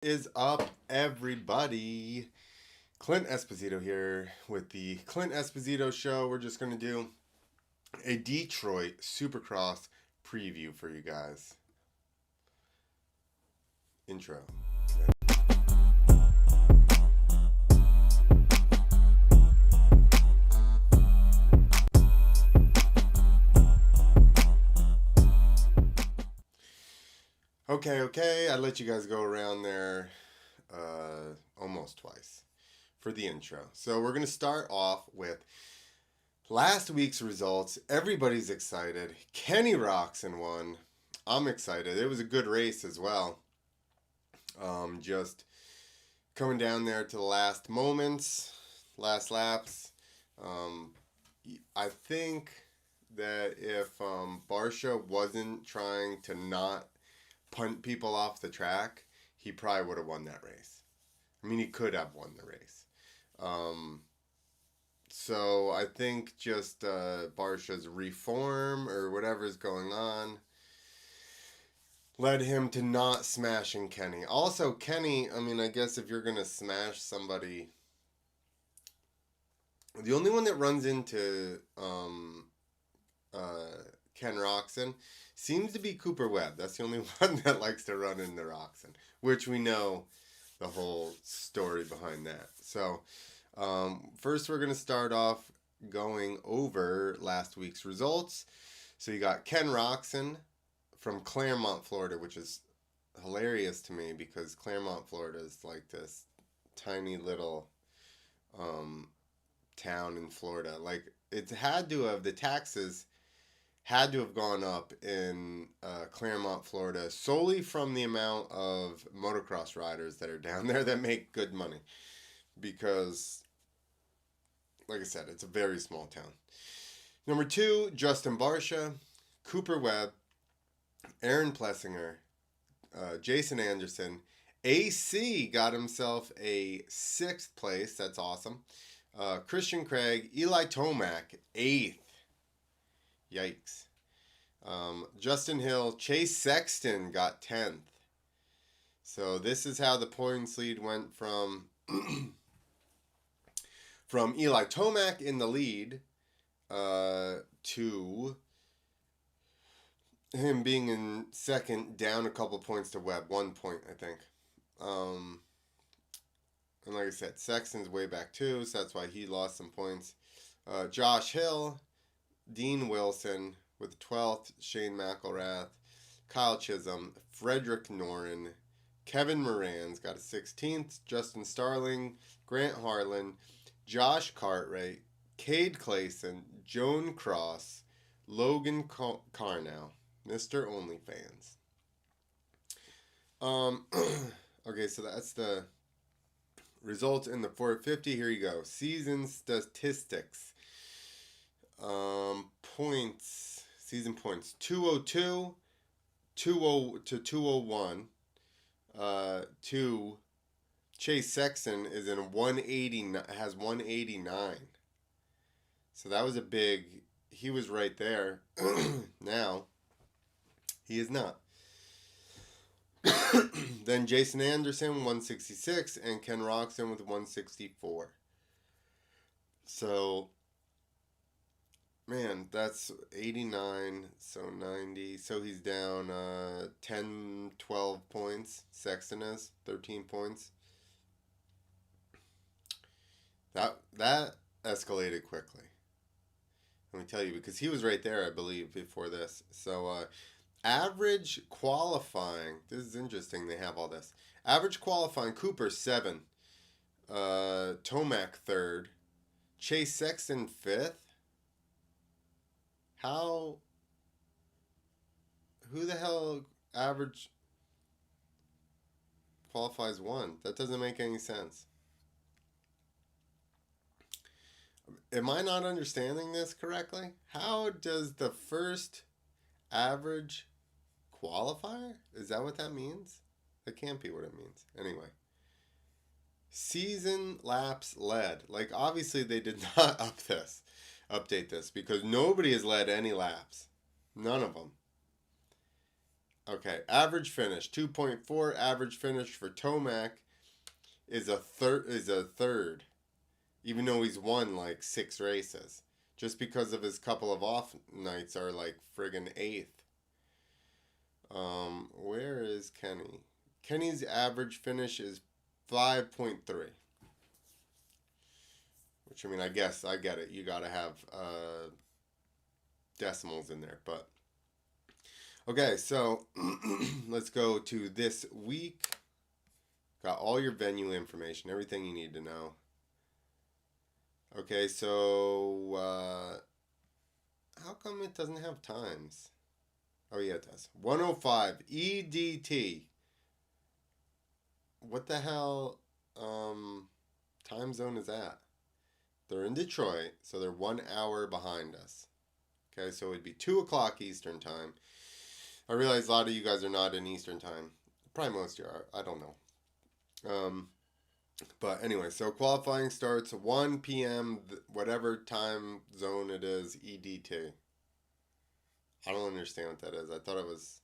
Is up, everybody? Clint Esposito here with the Clint Esposito Show. We're just going to do a Detroit Supercross preview for you guys. Intro. Okay. I let you guys go around there almost twice for the intro. So we're going to start off with last week's results. Everybody's excited. Kenny Roczen won. I'm excited. It was a good race as well. Just coming down there to the last moments, last laps. Um, I think that if Barsha wasn't trying to not punt people off the track, he probably would have won that race. I mean, he could have won the race. So I think just Barsha's reform or whatever's going on led him to not smashing Kenny. Also, Kenny, I mean, I guess if you're going to smash somebody, the only one that runs into Ken Roczen seems to be Cooper Webb. That's the only one that likes to run into Roczen, which we know the whole story behind that. So, first we're going to start off going over last week's results. So you got Ken Roczen from Claremont, Florida, which is hilarious to me because Claremont, Florida is like this tiny little town in Florida. Like, it had to have, the taxes had to have gone up in Claremont, Florida, solely from the amount of motocross riders that are down there that make good money. Because, like I said, it's a very small town. Number 2, Justin Barsha, Cooper Webb, Aaron Plessinger, Jason Anderson. AC got himself a 6th place. That's awesome. Christian Craig, Eli Tomac, 8th. Yikes. Justin Hill, Chase Sexton got 10th. So this is how the points lead went from from Eli Tomac in the lead to him being in second, down a couple points to Webb. 1 point, I think. And like I said, Sexton's way back too, so that's why he lost some points. Josh Hill, Dean Wilson with 12th, Shane McElrath, Kyle Chisholm, Frederick Noren, Kevin Moran's got a 16th, Justin Starling, Grant Harlan, Josh Cartwright, Cade Clayson, Joan Cross, Logan Carnow, Mr. OnlyFans. Okay, so that's the results in the 450. Here you go. Season statistics. Points. Season points. 202, 20 to 201. To Chase Sexton is in 180, has 189. So that was a big, he was right there. Now, he is not. Then Jason Anderson, 166, and Ken Roczen with 164. So, man, that's 89, so 90. So he's down 10, 12 points. Sexton is 13 points. That escalated quickly. Let me tell you, because he was right there, I believe, before this. So, average qualifying. This is interesting. They have all this. Average qualifying. Cooper 7. Tomac 3rd. Chase Sexton 5th. How? Who the hell average qualifies 1? That doesn't make any sense. Am I not understanding this correctly? How does the first average qualifier? Is that what that means? That can't be what it means. Anyway. Season laps led. Like, obviously they did not update this because nobody has led any laps. None of them. Okay, average finish 2.4. Average finish for Tomac is a third, even though he's won like 6 races. Just because of his couple of off nights are like friggin' eighth. Where is Kenny? Kenny's average finish is 5.3. Which, I mean, I guess I get it. You gotta have decimals in there. But okay, so let's go to this week. Got all your venue information, everything you need to know. Okay, so how come it doesn't have times? Oh yeah, it does. 105 EDT. What the hell time zone is that? They're in Detroit, so they're 1 hour behind us. Okay, so it'd be 2 o'clock Eastern time. I realize a lot of you guys are not in Eastern time. Probably most of you are. I don't know. But anyway, so qualifying starts 1 p.m., whatever time zone it is, EDT. I don't understand what that is. I thought it was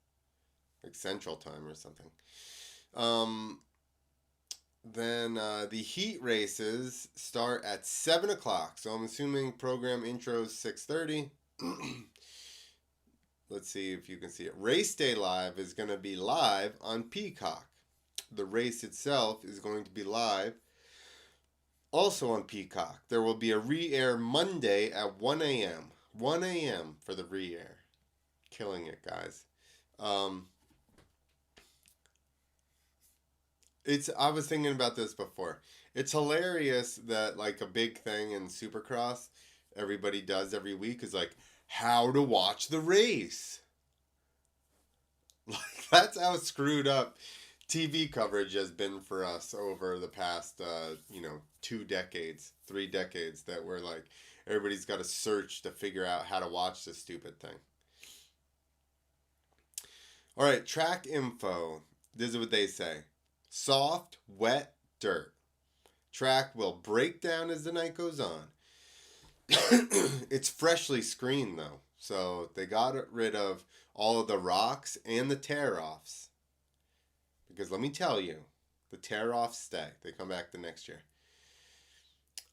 like Central Time or something. Then the heat races start at 7 o'clock. So I'm assuming program intros 6:30. Let's see if you can see it. Race Day Live is going to be live on Peacock. The race itself is going to be live also on Peacock. There will be a re-air Monday at 1 a.m. 1 a.m. for the re-air. Killing it, guys. I was thinking about this before. It's hilarious that like a big thing in Supercross everybody does every week is like how to watch the race. Like that's how screwed up TV coverage has been for us over the past 2 decades, 3 decades that we're like everybody's got to search to figure out how to watch this stupid thing. All right, track info. This is what they say. Soft, wet, dirt. Track will break down as the night goes on. It's freshly screened though, so they got rid of all of the rocks and the tear-offs. Because let me tell you, the tear-offs stay. They come back the next year.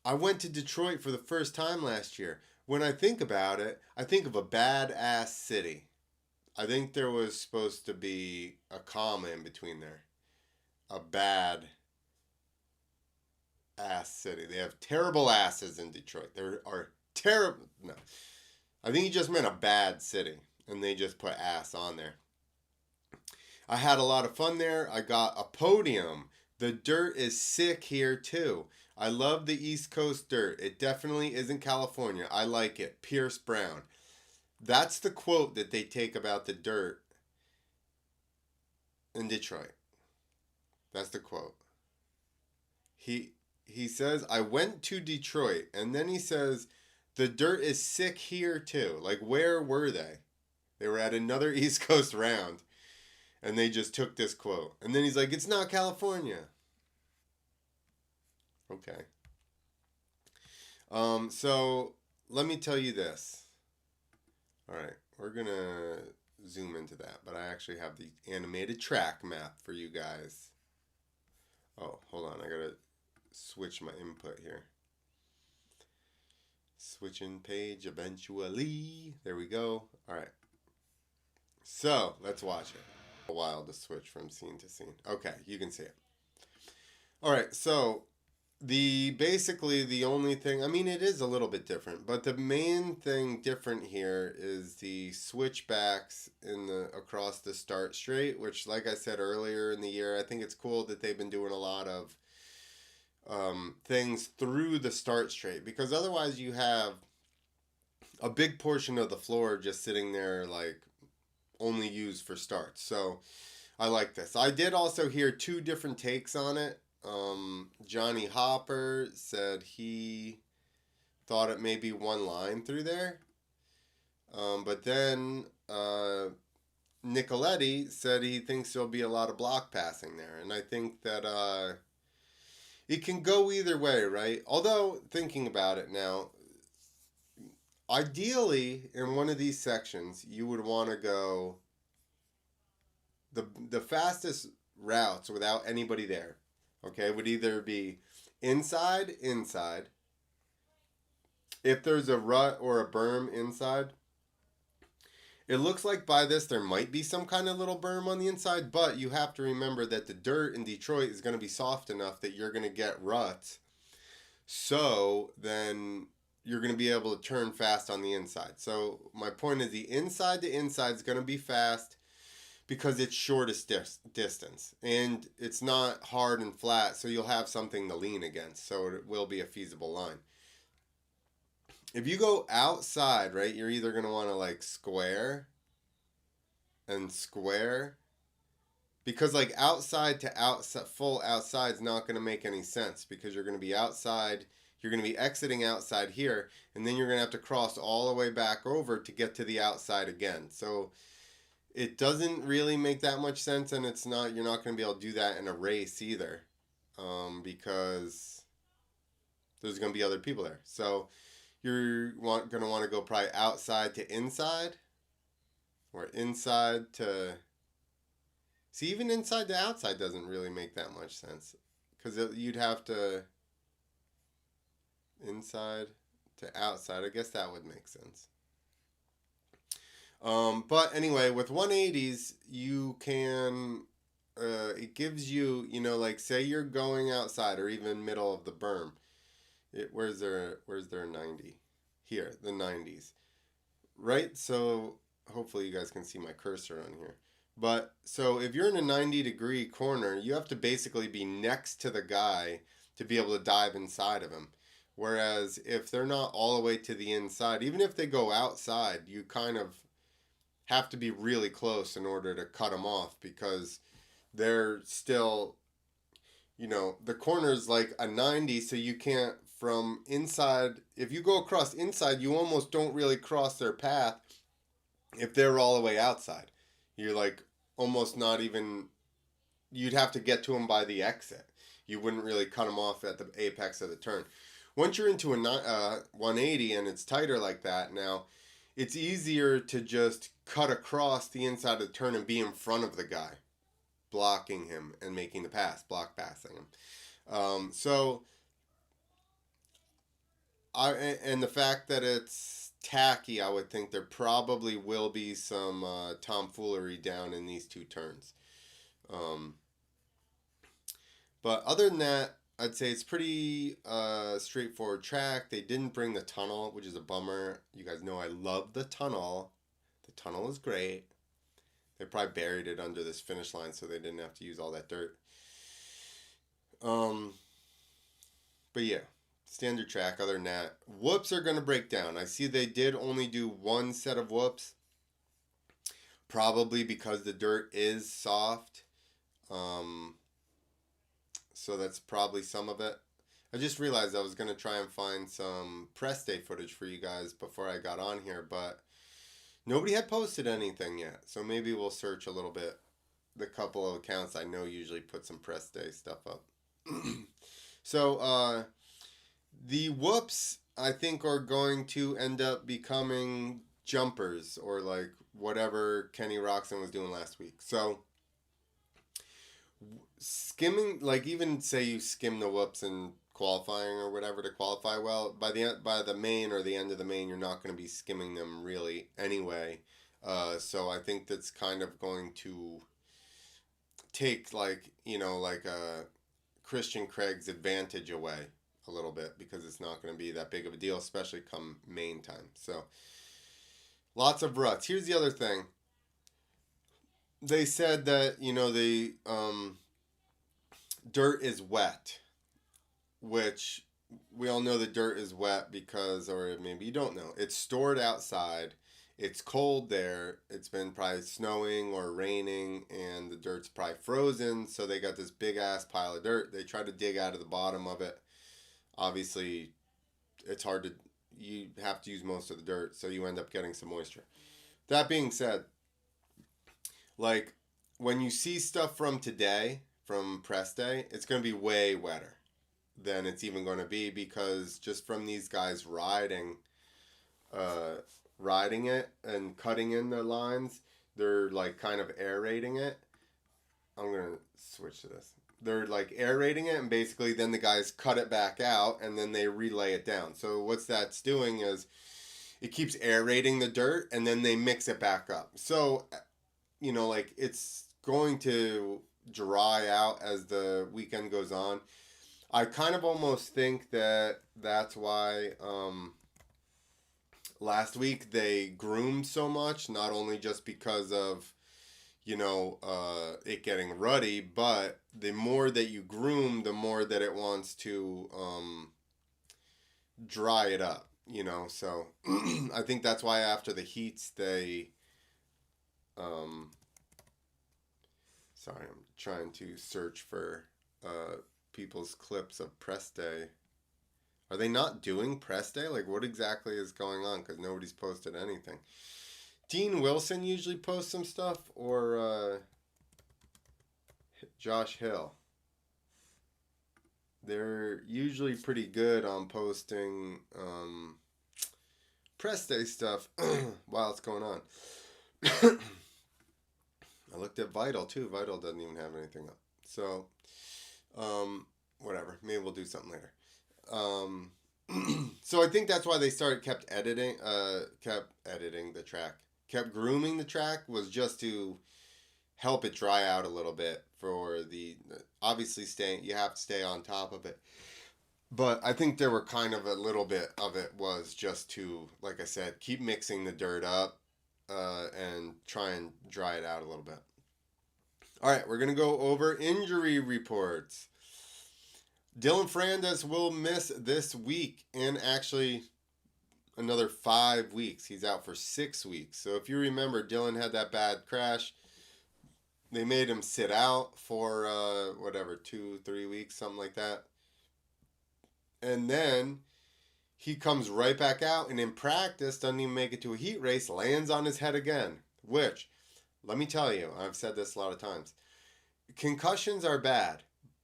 I went to Detroit for the first time last year. When I think about it, I think of a badass city. I think there was supposed to be a comma in between there. A bad ass city. They have terrible asses in Detroit. There are terrible. No. I think he just meant a bad city. And they just put ass on there. I had a lot of fun there. I got a podium. The dirt is sick here too. I love the East Coast dirt. It definitely isn't California. I like it. Pierce Brown. That's the quote that they take about the dirt in Detroit. That's the quote. He says, I went to Detroit, and then he says, the dirt is sick here too. Like, where were they? They were at another East Coast round, and they just took this quote. And then he's like, it's not California. Okay. So, let me tell you this. All right, we're going to zoom into that, but I actually have the animated track map for you guys. Oh, hold on. I got to switch my input here. Switching page eventually. There we go. All right. So, let's watch it. A while to switch from scene to scene. Okay, you can see it. All right, so basically the only thing, I mean it is a little bit different, but the main thing different here is the switchbacks across the start straight, which like I said earlier in the year, I think it's cool that they've been doing a lot of things through the start straight, because otherwise you have a big portion of the floor just sitting there like only used for starts. So I like this. I did also hear 2 different takes on it. Johnny Hopper said he thought it may be 1 line through there. But then Nicoletti said he thinks there'll be a lot of block passing there. And I think that it can go either way, right? Although, thinking about it now, ideally, in one of these sections, you would want to go the fastest routes without anybody there, okay, would either be inside. If there's a rut or a berm inside, it looks like by this there might be some kind of little berm on the inside, but you have to remember that the dirt in Detroit is going to be soft enough that you're going to get ruts. So then you're going to be able to turn fast on the inside. So my point is the inside to inside is going to be fast because it's shortest distance. And it's not hard and flat, so you'll have something to lean against. So it will be a feasible line. If you go outside, right, you're either going to want to like square and square. Because like outside to outside, full outside is not going to make any sense because you're going to be outside, you're going to be exiting outside here, and then you're going to have to cross all the way back over to get to the outside again. So it doesn't really make that much sense, and you're not going to be able to do that in a race either, because there's going to be other people there. So you're going to want to go probably outside to inside, or inside to... See, even inside to outside doesn't really make that much sense. Because you'd have to... Inside to outside. I guess that would make sense. But anyway, with 180s, you can... it gives you, like say you're going outside or even middle of the berm. Where's their 90? Here, the 90s. Right? So hopefully you guys can see my cursor on here. But so if you're in a 90-degree corner, you have to basically be next to the guy to be able to dive inside of him. Whereas if they're not all the way to the inside, even if they go outside, you kind of have to be really close in order to cut them off because they're still, the corner's like a 90, so you can't from inside. If you go across inside, you almost don't really cross their path if they're all the way outside. You're like almost not even, you'd have to get to them by the exit. You wouldn't really cut them off at the apex of the turn. Once you're into a 180 and it's tighter like that now, it's easier to just cut across the inside of the turn and be in front of the guy, blocking him and making the pass, block passing him. And the fact that it's tacky, I would think there probably will be some tomfoolery down in these two turns. But other than that, I'd say it's pretty straightforward track. They didn't bring the tunnel, which is a bummer. You guys know I love the tunnel. The tunnel is great. They probably buried it under this finish line so they didn't have to use all that dirt. But yeah. Standard track. Other than that, whoops are going to break down. I see they did only do one set of whoops, probably because the dirt is soft. So that's probably some of it. I just realized I was going to try and find some press day footage for you guys before I got on here, but nobody had posted anything yet. So maybe we'll search a little bit. The couple of accounts I know usually put some press day stuff up. So, the whoops, I think, are going to end up becoming jumpers or like whatever Kenny Roxon was doing last week. So skimming, like even say you skim the whoops in qualifying or whatever to qualify well, by the main or the end of the main, you're not going to be skimming them really anyway. So I think that's kind of going to take like a Christian Craig's advantage away a little bit because it's not going to be that big of a deal, especially come main time. So lots of ruts. Here's the other thing. They said that, the dirt is wet, which we all know the dirt is wet because, or maybe you don't know, it's stored outside. It's cold there. It's been probably snowing or raining and the dirt's probably frozen. So they got this big ass pile of dirt. They try to dig out of the bottom of it. Obviously, it's hard to, you have to use most of the dirt, so you end up getting some moisture. That being said, like, when you see stuff from today, from press day, it's going to be way wetter than it's even going to be because just from these guys riding it and cutting in the lines, they're, like, kind of aerating it. I'm going to switch to this. They're like aerating it, and basically then the guys cut it back out and then they relay it down. So what that's doing is it keeps aerating the dirt and then they mix it back up. So, like it's going to dry out as the weekend goes on. I kind of almost think that that's why last week they groomed so much, not only just because of it getting ruddy, but the more that you groom, the more that it wants to dry it up, so I think that's why after the heats they sorry, I'm trying to search for people's clips of press day. Are they not doing press day? Like, what exactly is going on? Because nobody's posted anything. Dean Wilson usually posts some stuff, or Josh Hill. They're usually pretty good on posting press day stuff while it's going on. I looked at Vital too. Vital doesn't even have anything up. So, whatever. Maybe we'll do something later. So I think that's why they kept editing the track. Kept grooming the track was just to help it dry out a little bit for obviously you have to stay on top of it. But I think there were kind of a little bit of it was just to, like I said, keep mixing the dirt up and try and dry it out a little bit. All right, we're going to go over injury reports. Dylan Ferrandis will miss this week and actually another 5 weeks. He's out for 6 weeks. So if you remember, Dylan had that bad crash. They made him sit out for 2-3 weeks, something like that. And then he comes right back out and in practice doesn't even make it to a heat race, lands on his head again. Which, let me tell you, I've said this a lot of times. Concussions are bad.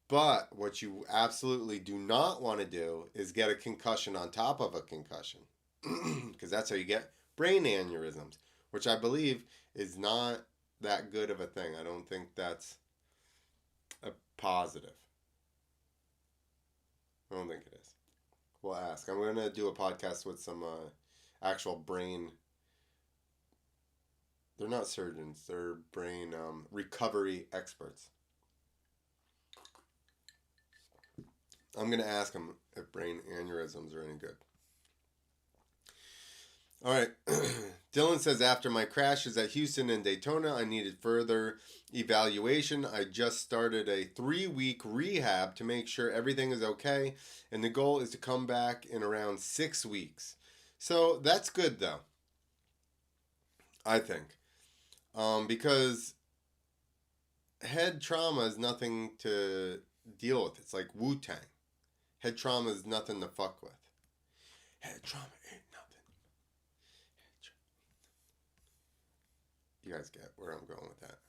But what you absolutely do not want to do is get a concussion on top of a concussion. Because that's how you get brain aneurysms, which I believe is not that good of a thing. I don't think that's a positive. I don't think it is. We'll ask. I'm going to do a podcast with some actual brain. They're not surgeons. They're brain recovery experts. I'm going to ask them if brain aneurysms are any good. All right. Dylan says, after my crashes at Houston and Daytona, I needed further evaluation. I just started a 3-week rehab to make sure everything is okay. And the goal is to come back in around 6 weeks. So that's good, though. I think. Because head trauma is nothing to deal with. It's like Wu-Tang. Head trauma is nothing to fuck with. Head trauma ain't nothing. You guys get where I'm going with that.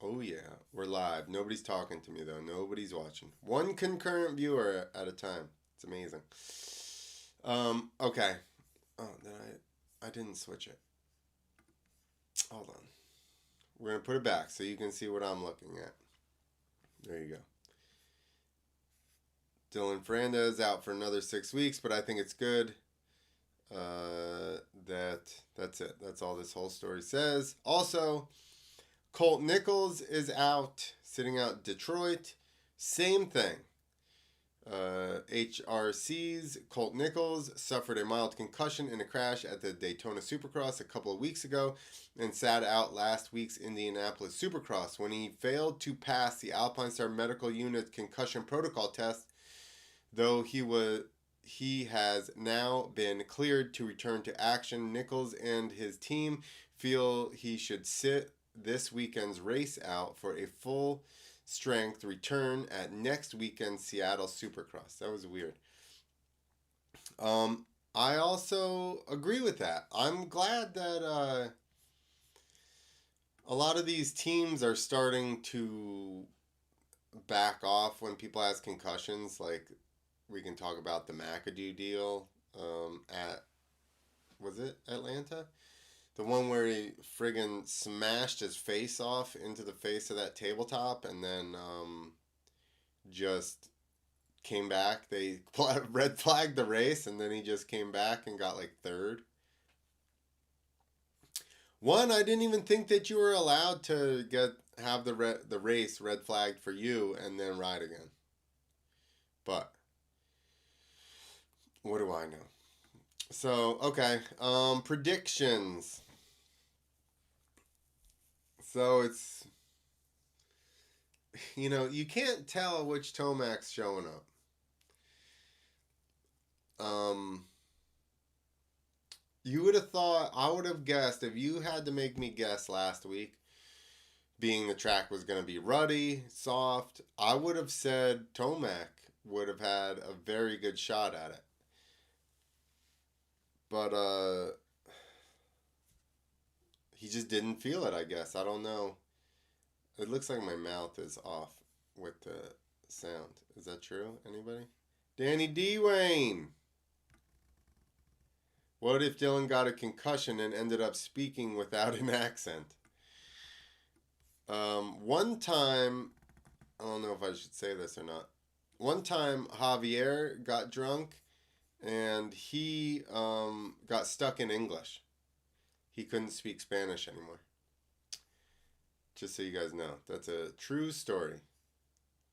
Oh yeah, we're live. Nobody's talking to me though. Nobody's watching. One concurrent viewer at a time. It's amazing. Okay. Oh, then I didn't switch it. Hold on. We're gonna put it back so you can see what I'm looking at. There you go. Dylan Ferrandis out for another 6 weeks, but I think it's good. That's it. That's all this whole story says. Also, Colt Nichols is out, sitting out Detroit. Same thing. HRC's Colt Nichols suffered a mild concussion in a crash at the Daytona Supercross a couple of weeks ago and sat out last week's Indianapolis Supercross when he failed to pass the Alpine Star Medical Unit concussion protocol test, though he has now been cleared to return to action. Nichols and his team feel he should sit this weekend's race out for a full strength return at next weekend's Seattle Supercross. That was weird. I also agree with that. I'm glad that a lot of these teams are starting to back off when people have concussions. Like, we can talk about the McAdoo deal was it Atlanta? The one where he friggin' smashed his face off into the face of that tabletop and then just came back. They red flagged the race and then he just came back and got like third. One, I didn't even think that you were allowed to have the race red flagged for you and then ride again. But what do I know? So, okay, predictions. So it's, you can't tell which Tomac's showing up. You would have thought, I would have guessed, if you had to make me guess last week, being the track was going to be ruddy, soft, I would have said Tomac would have had a very good shot at it. But he just didn't feel it, I guess. I don't know. It looks like my mouth is off with the sound. Is that true? Anybody? Danny D. Wayne. What if Dylan got a concussion and ended up speaking without an accent? One time, I don't know if I should say this or not. One time, Javier got drunk and he got stuck in English. He couldn't speak Spanish anymore. Just so you guys know, that's a true story.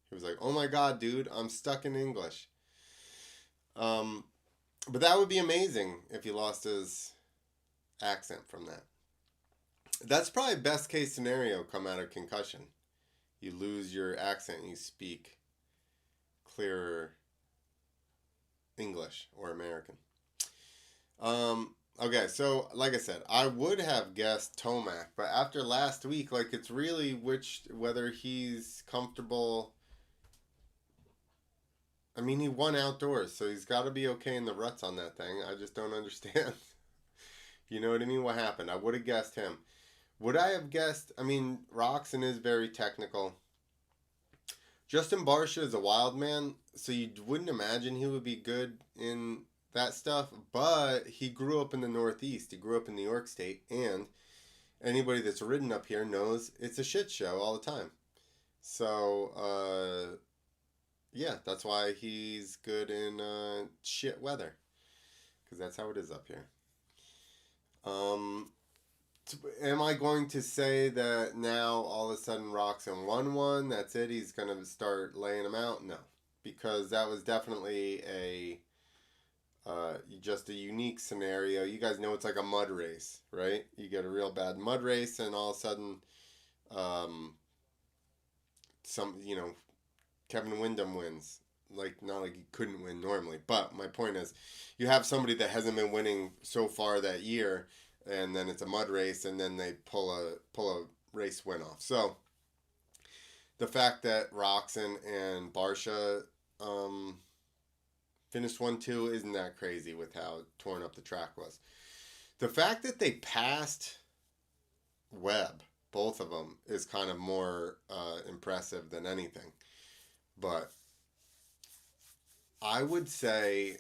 He was like, "Oh my God, dude, I'm stuck in English." But that would be amazing if he lost his accent from that. That's probably best case scenario come out of concussion. You lose your accent and you speak clearer English or American. Okay, so like I said, I would have guessed Tomac, but after last week, like it's really whether he's comfortable. I mean, he won outdoors, so he's got to be okay in the ruts on that thing. I just don't understand. You know what I mean? What happened? I would have guessed him. Would I have guessed? I mean, Roxon is very technical. Justin Barcia is a wild man, so you wouldn't imagine he would be good in that stuff, but he grew up in the Northeast. He grew up in New York State, and anybody that's ridden up here knows it's a shit show all the time. So, yeah, that's why he's good in shit weather, because that's how it is up here. Am I going to say that now all of a sudden Roxon won one? That's it. He's going to start laying them out? No, because that was definitely just a unique scenario. You guys know it's like a mud race, right? You get a real bad mud race, and all of a sudden, Kevin Windham wins. Like, not like he couldn't win normally, but my point is, you have somebody that hasn't been winning so far that year, and then it's a mud race, and then they pull a race win off. So the fact that Roxon and Barcia finished 1-2 isn't that crazy with how torn up the track was. The fact that they passed Webb, both of them, is kind of more impressive than anything. But I would say,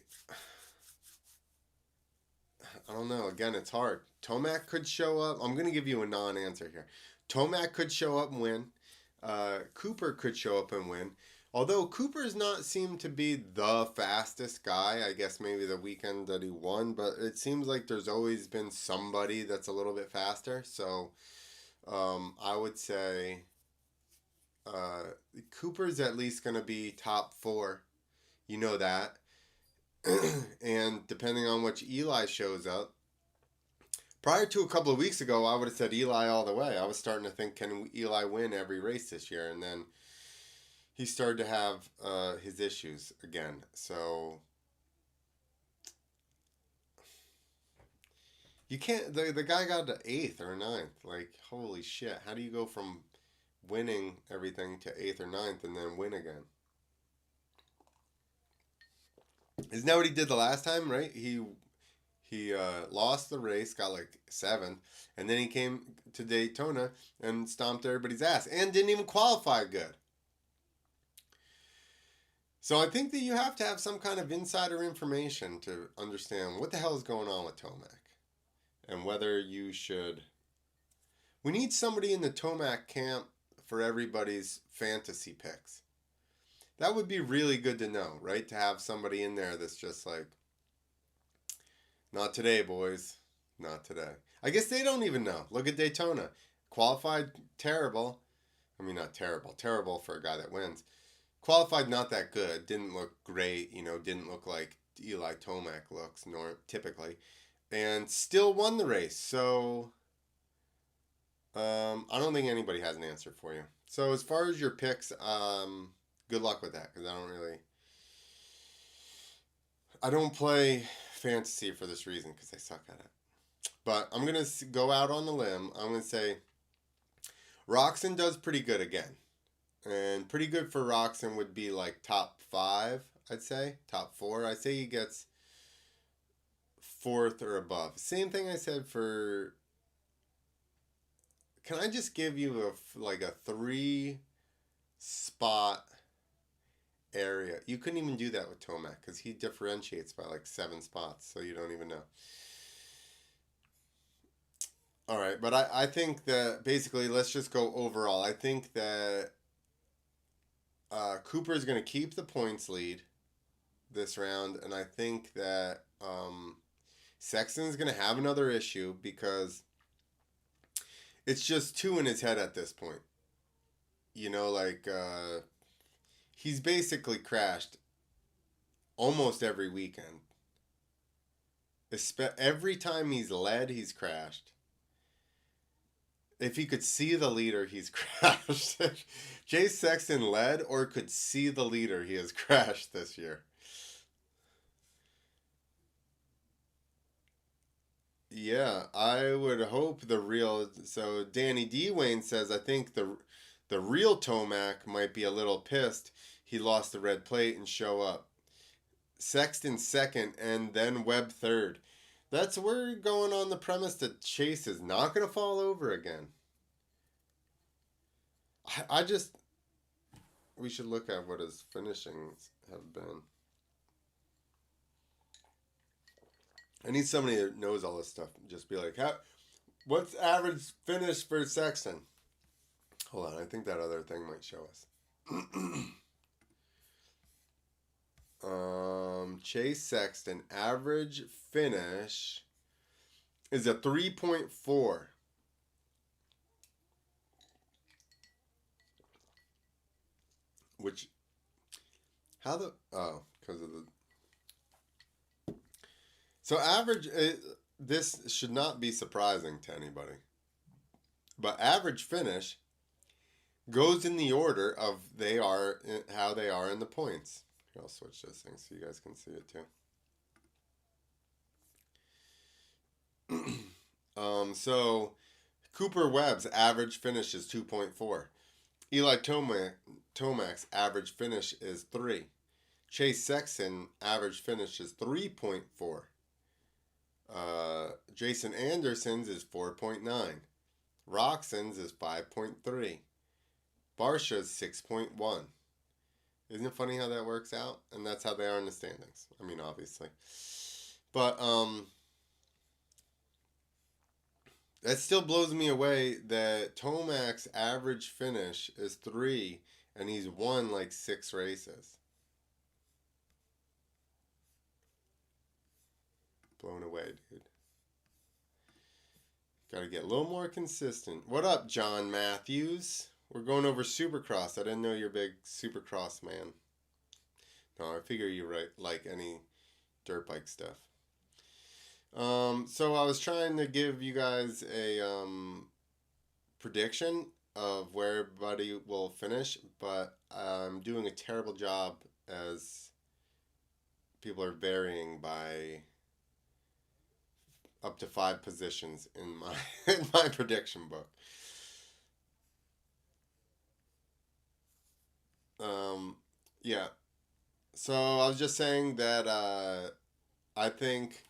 I don't know. Again, it's hard. Tomac could show up. I'm going to give you a non-answer here. Tomac could show up and win. Cooper could show up and win. Although Cooper's not seemed to be the fastest guy. I guess maybe the weekend that he won. But it seems like there's always been somebody that's a little bit faster. So I would say Cooper's at least going to be top 4. You know that. And depending on which Eli shows up, prior to a couple of weeks ago, I would have said Eli all the way. I was starting to think, can Eli win every race this year? And then he started to have his issues again. So you can't. The guy got to 8th or 9th. Like, holy shit! How do you go from winning everything to 8th or 9th and then win again? Isn't that what he did the last time, right? He lost the race, got like 7th, and then he came to Daytona and stomped everybody's ass and didn't even qualify good. So I think that you have to have some kind of insider information to understand what the hell is going on with Tomac. and whether you should. We need somebody in the Tomac camp for everybody's fantasy picks. That would be really good to know, right? To have somebody in there that's just like, not today, boys. Not today. I guess they don't even know. Look at Daytona. Qualified, terrible. I mean, not terrible. Terrible for a guy that wins. Qualified, not that good. Didn't look great. Didn't look like Eli Tomac looks typically. And still won the race. So, I don't think anybody has an answer for you. So, as far as your picks, good luck with that. Because I don't play fantasy for this reason. Because I suck at it. But I'm going to go out on the limb. I'm going to say Roczen does pretty good again. And pretty good for Roczen would be like top 5, I'd say. Top 4. I'd say he gets 4th or above. Same thing I said for... Can I just give you a 3 spot area? You couldn't even do that with Tomac because he differentiates by like 7 spots. So you don't even know. All right, but I think that basically, let's just go overall. I think that Cooper is going to keep the points lead this round, and I think that Sexton's going to have another issue because it's just 2 in his head at this point. He's basically crashed almost every weekend. Every time he's led, he's crashed. If he could see the leader, he's crashed. Jay Sexton led or could see the leader, he has crashed this year. Yeah, I would hope the real... So Danny D. Wayne says, I think the real Tomac might be a little pissed he lost the red plate and show up. Sexton second and then Webb third. We're going on the premise that Chase is not going to fall over again. We should look at what his finishings have been. I need somebody that knows all this stuff. Just be like, what's average finish for Sexton? Hold on, I think that other thing might show us. Chase Sexton average finish is a 3.4. Which, because of the... So average, this should not be surprising to anybody. But average finish goes in the order of how they are in the points. Here, I'll switch this thing so you guys can see it too. So Cooper Webb's average finish is 2.4. Eli Tomac's average finish is 3. Chase Sexton average finish is 3.4. Jason Anderson's is 4.9. Roczen's is 5.3. Barsha's 6.1. Isn't it funny how that works out? And that's how they are in the standings. I mean, obviously. But that still blows me away that Tomac's average finish is 3 and he's won like 6 races. Blown away, dude. Got to get a little more consistent. What up, John Matthews? We're going over Supercross. I didn't know you're a big Supercross man. No, I figure you like any dirt bike stuff. So I was trying to give you guys a prediction of where everybody will finish, but I'm doing a terrible job as people are varying by up to 5 positions in my prediction book. Yeah. So I was just saying that I think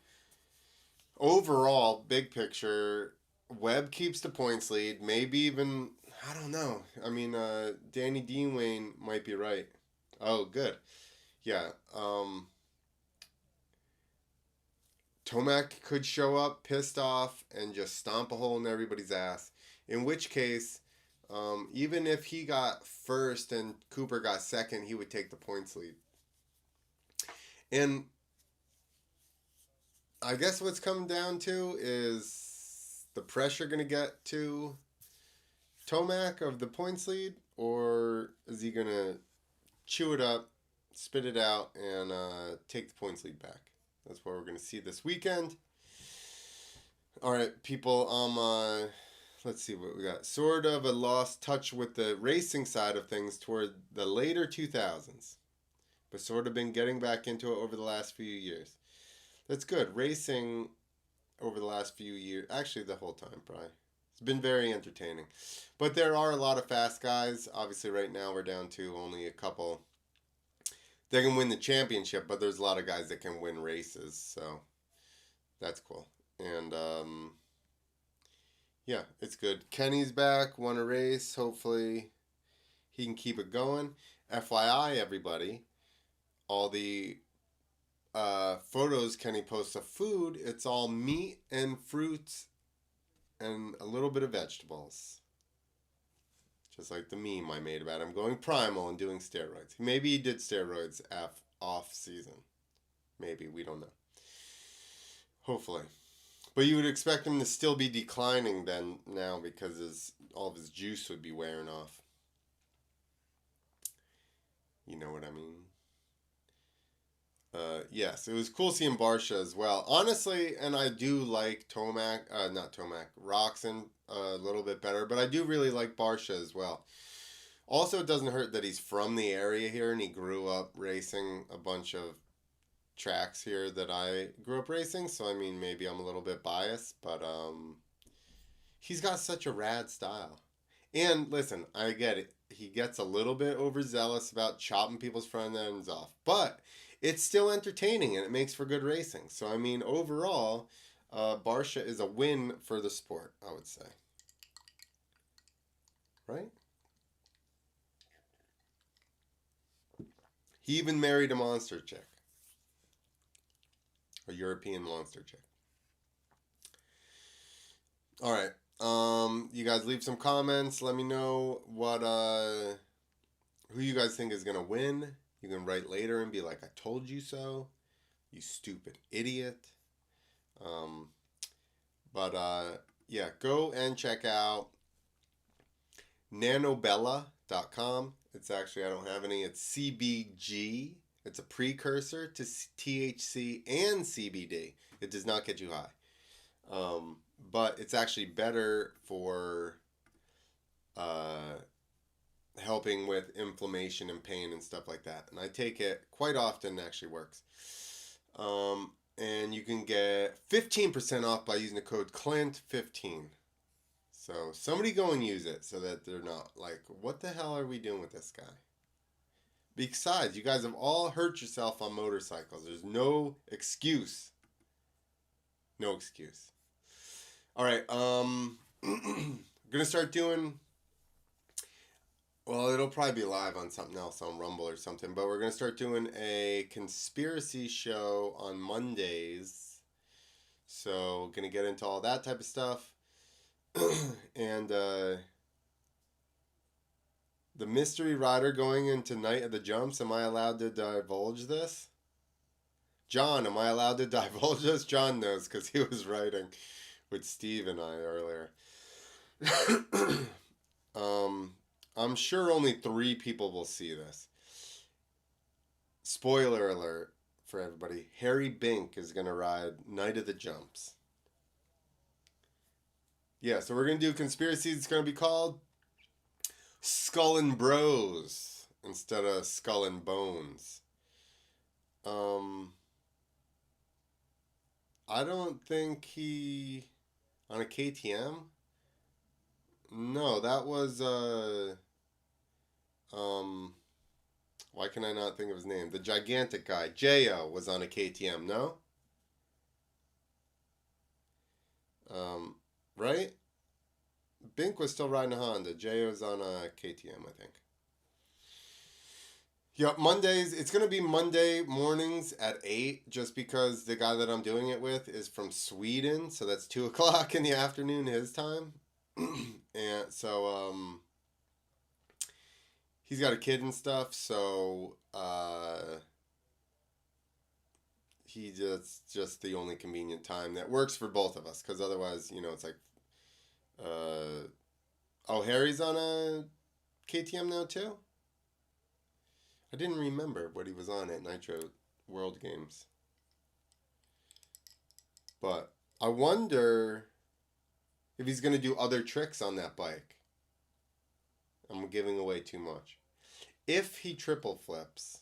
overall, big picture, Webb keeps the points lead. Maybe even, I don't know. I mean, Danny Dean Wayne might be right. Oh, good. Yeah. Tomac could show up pissed off and just stomp a hole in everybody's ass. In which case, even if he got first and Cooper got second, he would take the points lead. And I guess what's coming down to is the pressure going to get to Tomac of the points lead, or is he going to chew it up, spit it out, and take the points lead back? That's what we're going to see this weekend. All right, people, let's see what we got. Sort of a lost touch with the racing side of things toward the later 2000s, but sort of been getting back into it over the last few years. That's good. Racing over the last few years, actually the whole time probably, it's been very entertaining. But there are a lot of fast guys. Obviously right now we're down to only a couple. They can win the championship, but there's a lot of guys that can win races, so that's cool. And yeah, it's good. Kenny's back, won a race. Hopefully he can keep it going. FYI, everybody, all the photos Kenny posts of food, it's all meat and fruits and a little bit of vegetables. Just like the meme I made about him going primal and doing steroids. Maybe he did steroids off season. Maybe, we don't know. Hopefully. But you would expect him to still be declining then now because all of his juice would be wearing off. You know what I mean? Yes, it was cool seeing Barsha as well. Honestly, and I do like Roxon a little bit better, but I do really like Barsha as well. Also, it doesn't hurt that he's from the area here and he grew up racing a bunch of tracks here that I grew up racing, so I mean, maybe I'm a little bit biased, but he's got such a rad style. And listen, I get it. He gets a little bit overzealous about chopping people's front ends off, but it's still entertaining and it makes for good racing. So, I mean, overall, Barsha is a win for the sport, I would say. Right? He even married a monster chick. A European monster chick. All right. You guys leave some comments. Let me know who you guys think is going to win. You can write later and be like, I told you so, you stupid idiot. Yeah, go and check out nanobella.com. It's actually, I don't have any, it's CBG. It's a precursor to THC and CBD. It does not get you high. But it's actually better for helping with inflammation and pain and stuff like that. And I take it quite often. It actually works. And you can get 15% off by using the code CLINT15. So somebody go and use it so that they're not like, what the hell are we doing with this guy? Besides, you guys have all hurt yourself on motorcycles. There's no excuse. No excuse. All right. I'm going to start doing... Well, it'll probably be live on something else, on Rumble or something. But we're going to start doing a conspiracy show on Mondays. So, going to get into all that type of stuff. And the mystery rider going into Night of the Jumps, am I allowed to divulge this? John, am I allowed to divulge this? John knows because he was writing with Steve and I earlier. I'm sure only 3 people will see this. Spoiler alert for everybody. Harry Bink is going to ride Night of the Jumps. Yeah, so we're going to do conspiracy. It's going to be called Skull and Bros instead of Skull and Bones. I don't think he... On a KTM? No, that was... why can I not think of his name? The gigantic guy, J.O. was on a KTM, no? Right? Bink was still riding a Honda. J.O. was on a KTM, I think. Yeah, Mondays. It's gonna be Monday mornings at 8, just because the guy that I'm doing it with is from Sweden, so that's 2 o'clock in the afternoon his time, and so he's got a kid and stuff, so he just the only convenient time that works for both of us, because otherwise, it's like, uh, oh, Harry's on a KTM now too. I didn't remember what he was on at Nitro World Games. But I wonder if he's going to do other tricks on that bike. I'm giving away too much. If he triple flips,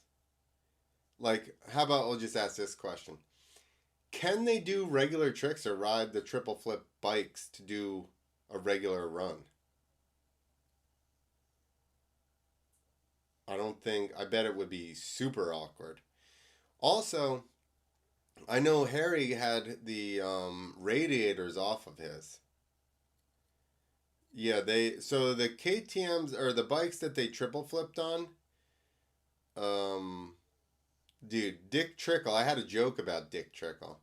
like, how about I'll just ask this question. Can they do regular tricks or ride the triple flip bikes to do a regular run? I bet it would be super awkward. Also, I know Harry had the radiators off of his. Yeah, so the KTM's or the bikes that they triple flipped on, um, dude, Dick Trickle. I had a joke about Dick Trickle.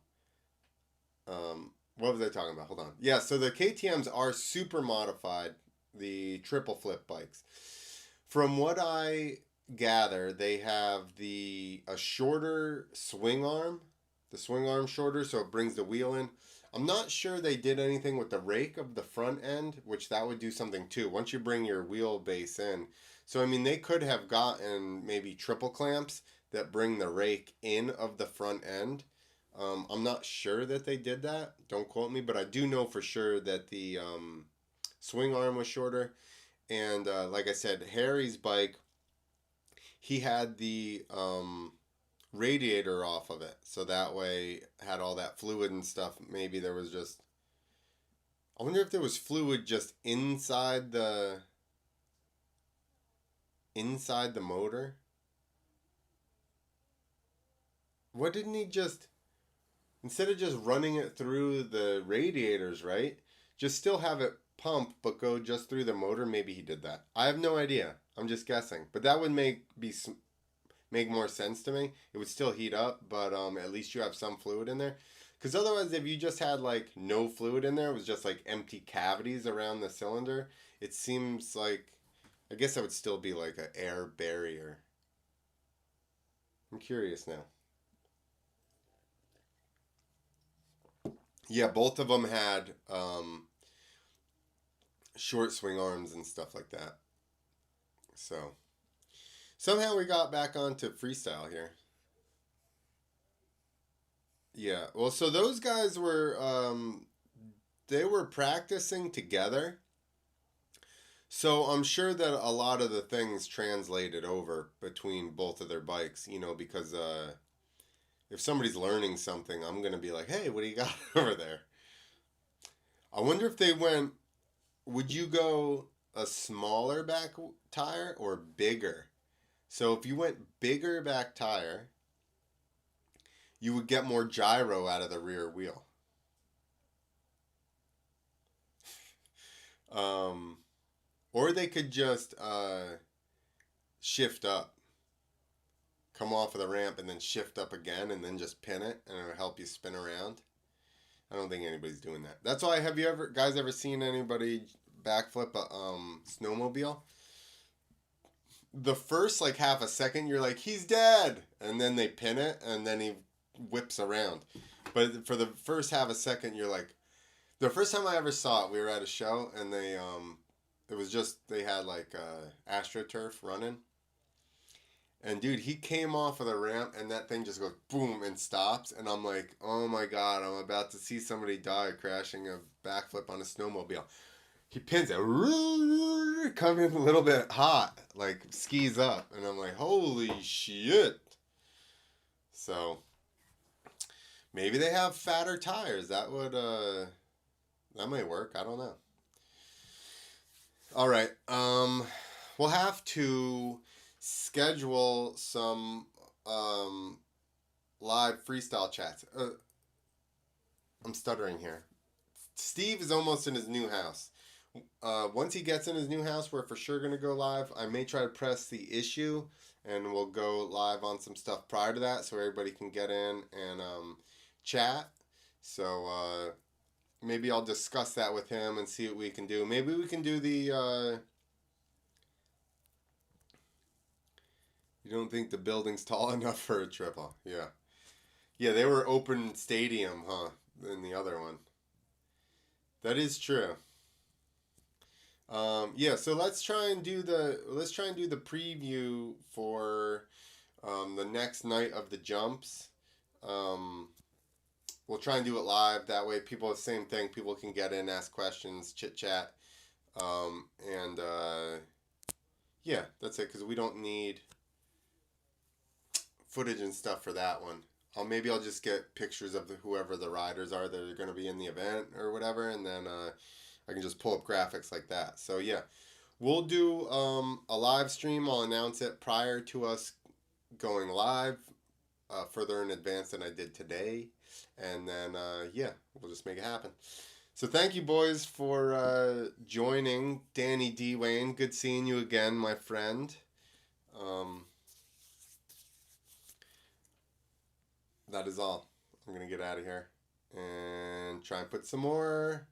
What was I talking about? Hold on. Yeah, so the KTM's are super modified, the triple flip bikes. From what I gather, they have a shorter swing arm, the swing arm shorter, so it brings the wheel in. I'm not sure they did anything with the rake of the front end, which that would do something too. Once you bring your wheelbase in. So, I mean, they could have gotten maybe triple clamps that bring the rake in of the front end. I'm not sure that they did that. Don't quote me, but I do know for sure that the swing arm was shorter. And like I said, Harry's bike, he had the radiator off of it, so that way had all that fluid and stuff. Maybe there was just, I wonder if there was fluid just inside the motor. What didn't he just, instead of just running it through the radiators, right? Just still have it pump but go just through the motor. Maybe he did that. I have no idea. I'm just guessing. But that would make more sense to me. It would still heat up, but at least you have some fluid in there. Because otherwise, if you just had like no fluid in there, it was just like empty cavities around the cylinder, it seems like, I guess that would still be like an air barrier. I'm curious now. Yeah, both of them had short swing arms and stuff like that. So somehow we got back onto freestyle here. Yeah. Well, so those guys were they were practicing together. So I'm sure that a lot of the things translated over between both of their bikes, because if somebody's learning something, I'm going to be like, "Hey, what do you got over there?" I wonder if they went, would you go a smaller back tire or bigger? So if you went bigger back tire, you would get more gyro out of the rear wheel. Um, or they could just shift up, come off of the ramp and then shift up again and then just pin it and it'll help you spin around. I don't think anybody's doing that. That's why, have you ever seen anybody backflip a snowmobile? The first like half a second you're like, he's dead, and then they pin it and then he whips around. But for the first half a second you're like, the first time I ever saw it, we were at a show and it was just, they had like AstroTurf running, and dude, he came off of the ramp and that thing just goes boom and stops, and I'm like, oh my god, I'm about to see somebody die crashing a backflip on a snowmobile. He pins it, coming a little bit hot, like skis up, and I'm like, holy shit. So maybe they have fatter tires. That might work. I don't know. All right. We'll have to schedule some live freestyle chats. I'm stuttering here. Steve is almost in his new house. Once he gets in his new house, we're for sure gonna go live. I may try to press the issue, and we'll go live on some stuff prior to that, so everybody can get in and chat. So maybe I'll discuss that with him and see what we can do. Maybe we can do the. You don't think the building's tall enough for a triple? Yeah, yeah. They were open stadium, huh? In the other one. That is true. Yeah, so let's try and do the preview for the next night of the jumps. Um, we'll try and do it live. That way, people same thing. People can get in, ask questions, chit chat, and yeah, that's it. Because we don't need footage and stuff for that one. Maybe I'll just get pictures of whoever the riders are that are going to be in the event or whatever, and then I can just pull up graphics like that. So yeah, we'll do a live stream. I'll announce it prior to us going live, further in advance than I did today, and then yeah, we'll just make it happen. So thank you, boys, for joining. Danny D. Wayne, good seeing you again, my friend. Um, that is all. I'm gonna get out of here and try and put some more